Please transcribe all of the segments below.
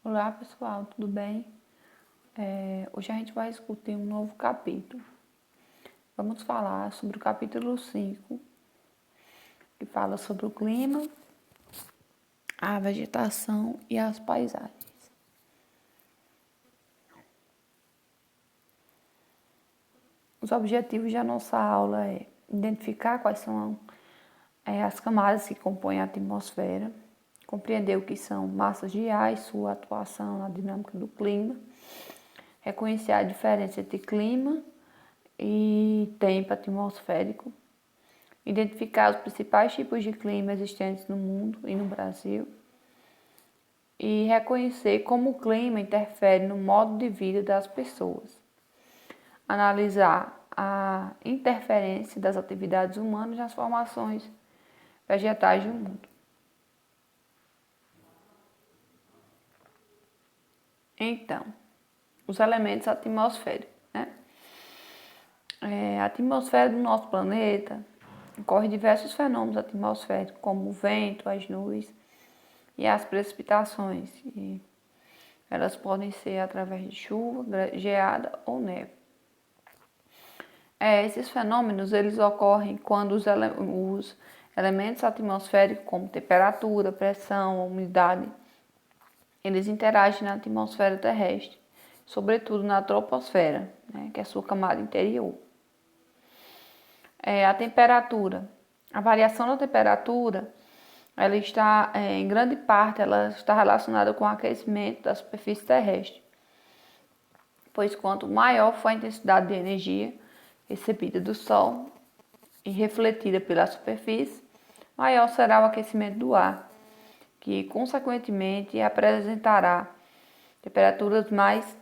Olá pessoal, tudo bem? Hoje a gente vai discutir um novo capítulo. Vamos falar sobre o capítulo 5, que fala sobre o clima, a vegetação e as paisagens. Os objetivos da nossa aula é identificar quais são as camadas que compõem a atmosfera, compreender o que são massas de ar e sua atuação na dinâmica do clima, reconhecer a diferença entre clima e tempo atmosférico, identificar os principais tipos de clima existentes no mundo e no Brasil e reconhecer como o clima interfere no modo de vida das pessoas, analisar a interferência das atividades humanas nas formações vegetais do mundo. Então, os elementos atmosféricos, né? A atmosfera do nosso planeta ocorre diversos fenômenos atmosféricos, como o vento, as nuvens e as precipitações. E elas podem ser através de chuva, geada ou neve. Esses fenômenos eles ocorrem quando os elementos atmosféricos, como temperatura, pressão, umidade, eles interagem na atmosfera terrestre, sobretudo na troposfera, né, que é a sua camada interior. A temperatura. A variação da temperatura, ela está, em grande parte, ela está relacionada com o aquecimento da superfície terrestre, pois quanto maior for a intensidade de energia recebida do Sol e refletida pela superfície, maior será o aquecimento do ar, que consequentemente apresentará temperaturas mais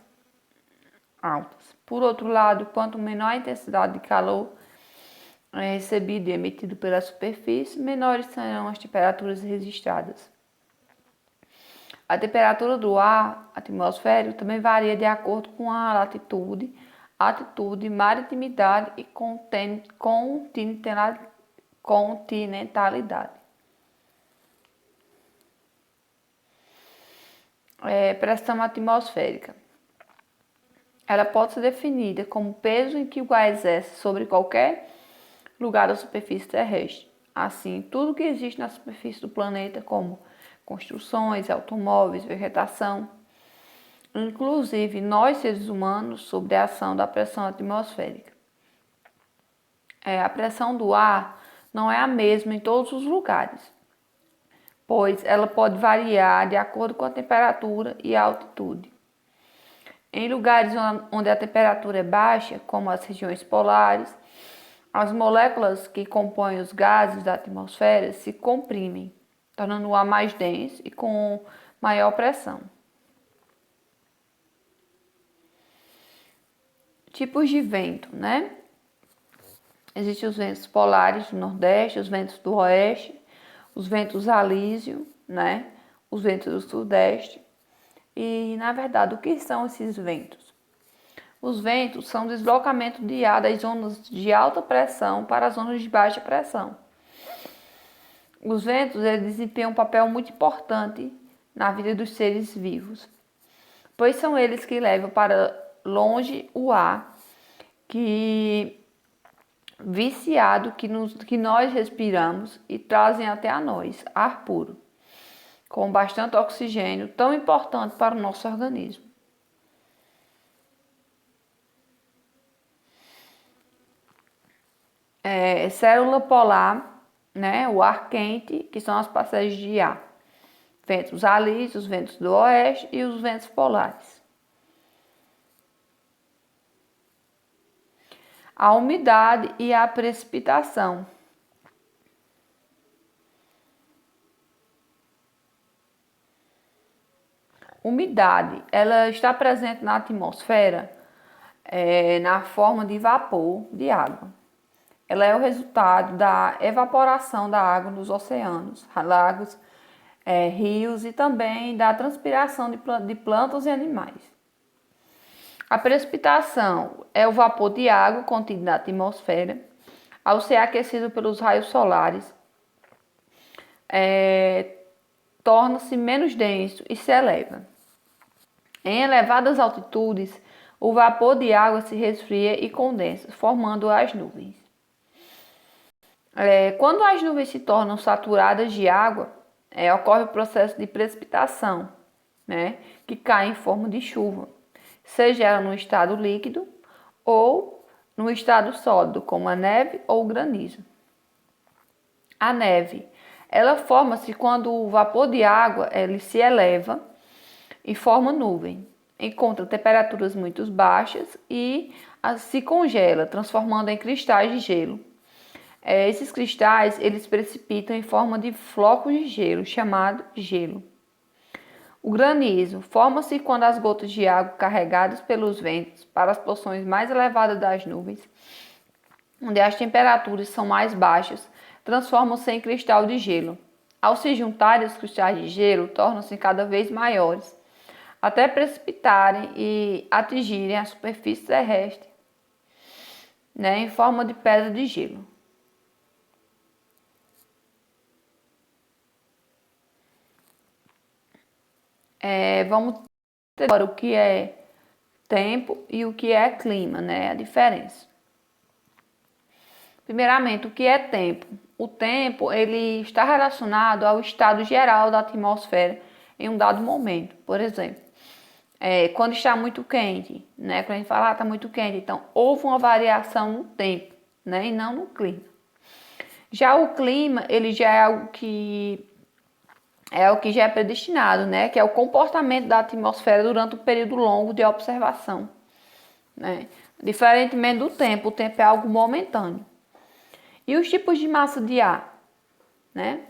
altas. Por outro lado, quanto menor a intensidade de calor recebido e emitido pela superfície, menores serão as temperaturas registradas. A temperatura do ar atmosférico também varia de acordo com a latitude, altitude, maritimidade e continentalidade. Pressão atmosférica. Ela pode ser definida como o peso em que o ar exerce sobre qualquer lugar da superfície terrestre. Assim, tudo que existe na superfície do planeta, como construções, automóveis, vegetação, inclusive nós seres humanos, sob a ação da pressão atmosférica. A pressão do ar não é a mesma em todos os lugares, pois ela pode variar de acordo com a temperatura e a altitude. Em lugares onde a temperatura é baixa, como as regiões polares, as moléculas que compõem os gases da atmosfera se comprimem, tornando o ar mais denso e com maior pressão. Tipos de vento, né? Existem os ventos polares do Nordeste, os ventos do Oeste, os ventos alísio, né? Os ventos do Sudeste. E, na verdade, o que são esses ventos? Os ventos são deslocamento de ar das zonas de alta pressão para as zonas de baixa pressão. Os ventos desempenham um papel muito importante na vida dos seres vivos, pois são eles que levam para longe o ar viciado que nós respiramos e trazem até a nós ar puro, com bastante oxigênio, tão importante para o nosso organismo. Célula polar, né, o ar quente, que são as passagens de ar. Ventos alísios, os ventos do oeste e os ventos polares. A umidade e a precipitação. Umidade, ela está presente na atmosfera na forma de vapor de água. Ela é o resultado da evaporação da água nos oceanos, lagos, rios e também da transpiração de plantas e animais. A precipitação é o vapor de água contido na atmosfera ao ser aquecido pelos raios solares. Torna-se menos denso e se eleva. Em elevadas altitudes, o vapor de água se resfria e condensa, formando as nuvens. Quando as nuvens se tornam saturadas de água, ocorre o processo de precipitação, né, que cai em forma de chuva, seja ela no estado líquido ou no estado sólido, como a neve ou o granizo. A neve, ela forma-se quando o vapor de água ele se eleva e forma nuvem. Encontra temperaturas muito baixas e se congela, transformando em cristais de gelo. Esses cristais eles precipitam em forma de flocos de gelo, chamado gelo. O granizo forma-se quando as gotas de água carregadas pelos ventos para as porções mais elevadas das nuvens, onde as temperaturas são mais baixas, transformam-se em cristal de gelo. Ao se juntarem, os cristais de gelo tornam-se cada vez maiores, até precipitarem e atingirem a superfície terrestre, né, em forma de pedra de gelo. Vamos ter agora o que é tempo e o que é clima, né, a diferença. Primeiramente, o que é tempo? O tempo ele está relacionado ao estado geral da atmosfera em um dado momento. Por exemplo, quando está muito quente, né? Quando a gente fala está muito quente, então houve uma variação no tempo, né? E não no clima. Já o clima, ele já é algo que já é predestinado, né? Que é o comportamento da atmosfera durante um período longo de observação, né? Diferentemente do tempo, o tempo é algo momentâneo. E os tipos de massa de ar, né?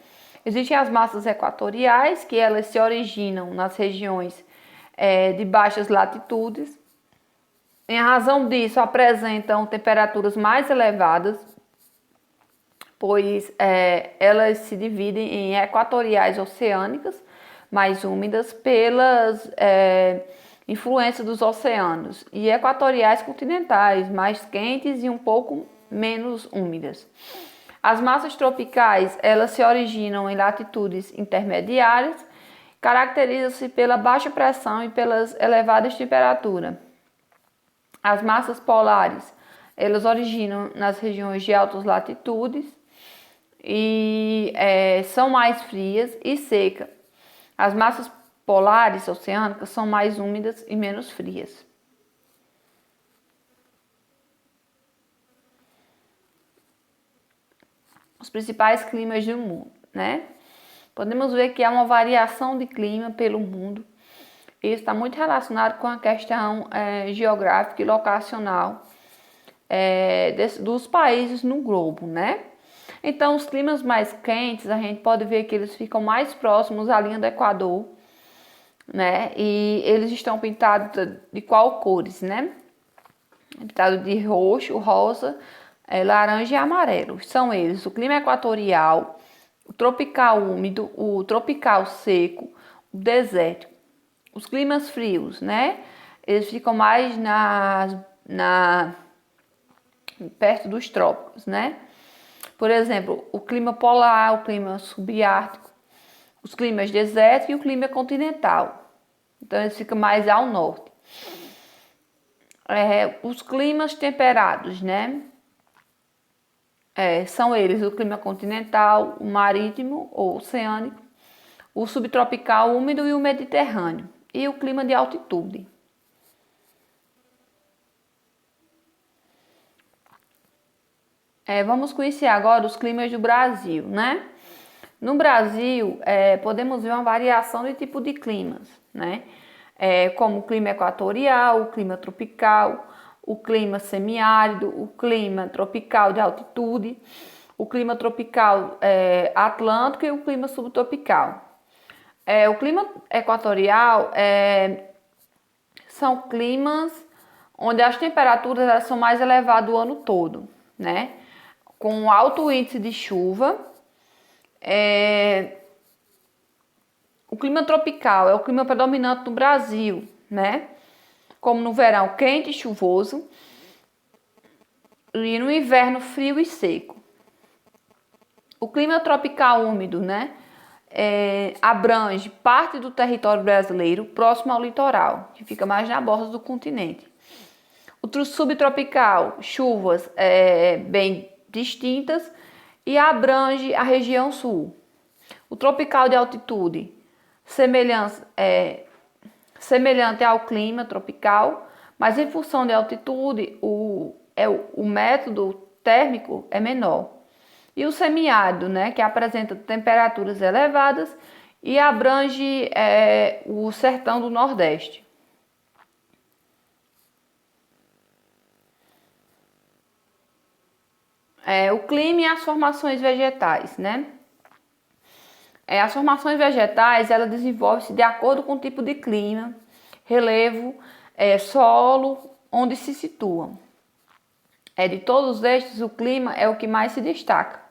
Existem as massas equatoriais, que elas se originam nas regiões de baixas latitudes. Em razão disso, apresentam temperaturas mais elevadas, pois elas se dividem em equatoriais oceânicas, mais úmidas, pelas influências dos oceanos, e equatoriais continentais, mais quentes e um pouco menos úmidas. As massas tropicais, elas se originam em latitudes intermediárias, caracterizam-se pela baixa pressão e pelas elevadas temperaturas. As massas polares, elas originam nas regiões de altas latitudes e são mais frias e secas. As massas polares oceânicas são mais úmidas e menos frias. Os principais climas do mundo, né? Podemos ver que há uma variação de clima pelo mundo. Isso está muito relacionado com a questão geográfica e locacional dos países no globo, né? Então, os climas mais quentes, a gente pode ver que eles ficam mais próximos à linha do Equador, né? E eles estão pintados de qual cores, né? Pintado de roxo, rosa, laranja e amarelo. São eles o clima equatorial, o tropical úmido, o tropical seco, o desértico. Os climas frios, né? Eles ficam mais perto dos trópicos, né? Por exemplo, o clima polar, o clima subártico, os climas desérticos e o clima continental. Então, eles ficam mais ao norte. Os climas temperados, né? São eles o clima continental, o marítimo ou oceânico, o subtropical úmido e o mediterrâneo, e o clima de altitude. Vamos conhecer agora os climas do Brasil, né? No Brasil, podemos ver uma variação de tipo de climas, né? Como o clima equatorial, o clima tropical, o clima semiárido, o clima tropical de altitude, o clima tropical atlântico e o clima subtropical. O clima equatorial são climas onde as temperaturas são mais elevadas o ano todo, né? Com alto índice de chuva. O clima tropical é o clima predominante no Brasil, né? Como no verão quente e chuvoso e no inverno frio e seco. O clima tropical úmido, né? abrange parte do território brasileiro próximo ao litoral, que fica mais na borda do continente. O subtropical, chuvas bem distintas e abrange a região sul. O tropical de altitude, semelhante ao clima tropical, mas em função de altitude, o método térmico é menor. E o semiárido, né, que apresenta temperaturas elevadas e abrange o sertão do Nordeste. O clima e as formações vegetais, né? As formações vegetais, ela desenvolvem-se de acordo com o tipo de clima, relevo, solo, onde se situam. De todos estes, o clima é o que mais se destaca.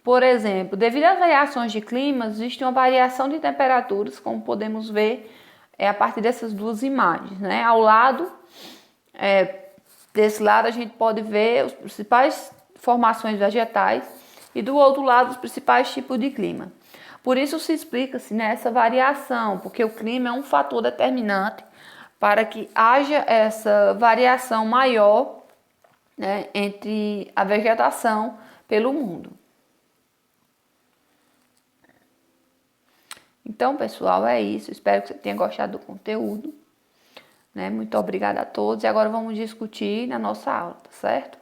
Por exemplo, devido às variações de clima, existe uma variação de temperaturas, como podemos ver a partir dessas duas imagens, né? Ao lado, desse lado a gente pode ver as principais formações vegetais e do outro lado os principais tipos de clima. Por isso se explica-se nessa variação, porque o clima é um fator determinante para que haja essa variação maior, né, entre a vegetação pelo mundo. Então, pessoal, é isso. Espero que você tenha gostado do conteúdo. Muito obrigada a todos. E agora vamos discutir na nossa aula, tá certo?